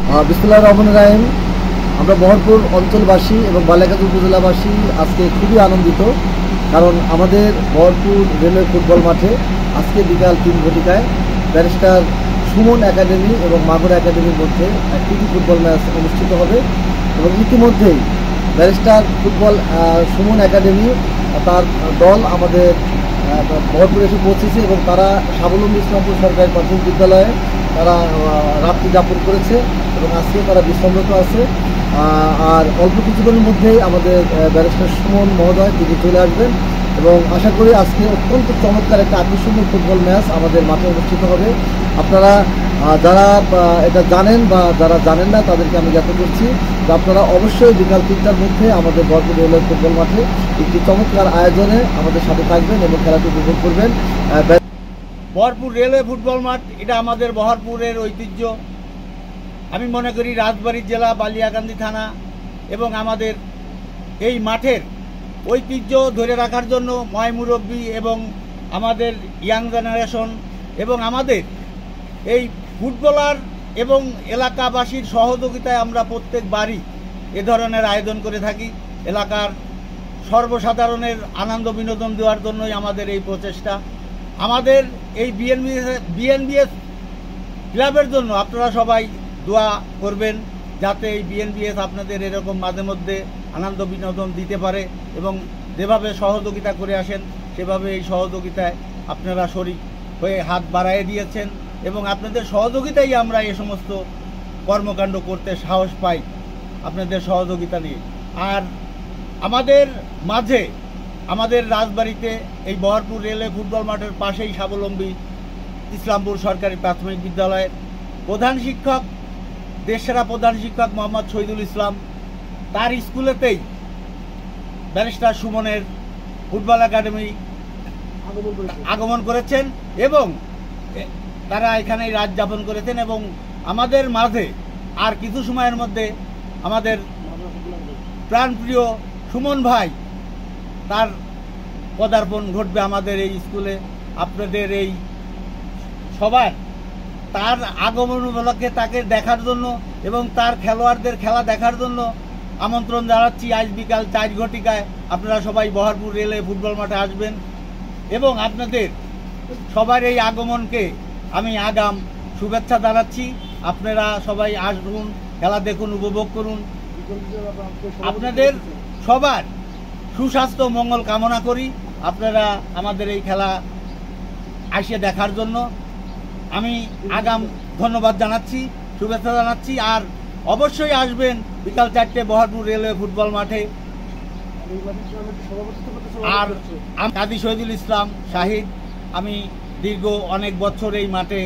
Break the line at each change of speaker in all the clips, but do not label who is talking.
বিসমিল্লাহির রহমানির রহিম। আমরা বহরপুর অঞ্চলবাসী এবং বালিয়াকান্দি উপজেলাবাসী আজকে খুবই আনন্দিত, কারণ আমাদের বহরপুর রেলওয়ে ফুটবল মাঠে আজকে বিকাল 3 ঘটিকায় ব্যারিস্টার সুমন একাডেমি এবং মাগুরা একাডেমির মধ্যে একটি ফুটবল ম্যাচ অনুষ্ঠিত হবে। এবং ইতিমধ্যেই ব্যারিস্টার ফুটবল সুমন একাডেমি তার দল আমাদের বহরপুরে এসে পৌঁছেছে এবং তারা স্বাবলম্বী ইসলামপুর সরকারি প্রাথমিক বিদ্যালয়ে তারা রাত্রি যাপন করেছে এবং আজকে তারা বিশ্রামরত আছে। আর অল্প কিছুক্ষণের মধ্যেই আমাদের ব্যারিস্টার সুমন মহোদয় তিনি চলে আসবেন এবং আশা করি আজকে অত্যন্ত চমৎকার একটা আকর্ষণীয় ফুটবল ম্যাচ আমাদের মাঠে অনুষ্ঠিত হবে। আপনারা যারা এটা জানেন বা যারা জানেন না তাদেরকে আমি জ্ঞাত করছি যে আপনারা অবশ্যই বিকাল 3টার মধ্যে আমাদের বহরপুর রেলওয়ে ফুটবল মাঠে একটি চমৎকার আয়োজনে আমাদের সাথে থাকবেন এবং খেলাটি উপভোগ করবেন।
বহরপুর রেলওয়ে ফুটবল মাঠ এটা আমাদের বহরপুরের ঐতিহ্য। আমি মনে করি রাজবাড়ী জেলা, বালিয়াকান্দি থানা এবং আমাদের এই মাঠের ঐতিহ্য ধরে রাখার জন্য ময়মুরব্বী এবং আমাদের ইয়াং জেনারেশন এবং আমাদের এই ফুটবলার এবং এলাকাবাসীর সহযোগিতায় আমরা প্রত্যেকবারই এ ধরনের আয়োজন করে থাকি। এলাকার সর্বসাধারণের আনন্দ বিনোদন দেওয়ার জন্যই আমাদের এই প্রচেষ্টা। আমাদের এই বিএনবিএস ক্লাবের জন্য আপনারা সবাই দোয়া করবেন, যাতে এই বিএনবিএস আপনাদের এরকম মাঝে মধ্যে আনন্দ বিনোদন দিতে পারে এবং যেভাবে সহযোগিতা করে আসেন সেভাবে এই সহযোগিতায় আপনারা শরিক হয়ে হাত বাড়াইয়ে দিয়েছেন এবং আপনাদের সহযোগিতাই আমরা এই সমস্ত কর্মকাণ্ড করতে সাহস পাই, আপনাদের সহযোগিতা নিয়ে। আর আমাদের মাঝে আমাদের রাজবাড়িতে এই বহরপুর রেলওয়ে ফুটবল মাঠের পাশেই স্বাবলম্বী ইসলামপুর সরকারি প্রাথমিক বিদ্যালয়ের প্রধান শিক্ষক, দেশসেরা প্রধান শিক্ষক মোহাম্মদ শহীদুল ইসলাম, তার স্কুলেতেই ব্যারিস্টার সুমনের ফুটবল একাডেমি আগমন করেছেন এবং তারা এখানেই রাত যাপন করেছেন এবং আমাদের মাঝে আর কিছু সময়ের মধ্যে আমাদের প্রাণপ্রিয় সুমন ভাই তার পদার্পণ ঘটবে আমাদের এই স্কুলে। আপনাদের এই সবার তার আগমন উপলক্ষে তাকে দেখার জন্য এবং তার খেলোয়াড়দের খেলা দেখার জন্য আমন্ত্রণ জানাচ্ছি। আজ বিকাল 4 ঘটিকায় আপনারা সবাই বহরপুর রেলওয়ে ফুটবল মাঠে আসবেন এবং আপনাদের সবার এই আগমনকে আমি আগাম শুভেচ্ছা জানাচ্ছি। আপনারা সবাই আসুন, খেলা দেখুন, উপভোগ করুন। আপনাদের সবার সুস্বাস্থ্য মঙ্গল কামনা করি। আপনারা আমাদের এই খেলা আসে দেখার জন্য আমি আগাম ধন্যবাদ জানাচ্ছি, শুভেচ্ছা জানাচ্ছি। আর অবশ্যই আসবেন বিকাল 4টে বহরপুর রেলওয়ে ফুটবল মাঠে। আর আমি কাজী শহীদুল ইসলাম শাহিদ, আমি দীর্ঘ অনেক বছর এই মাঠে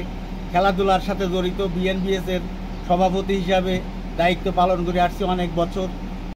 খেলাধুলার সাথে জড়িত, বিএনবিএস এর সভাপতি হিসাবে দায়িত্ব পালন করে আসছি অনেক বছর।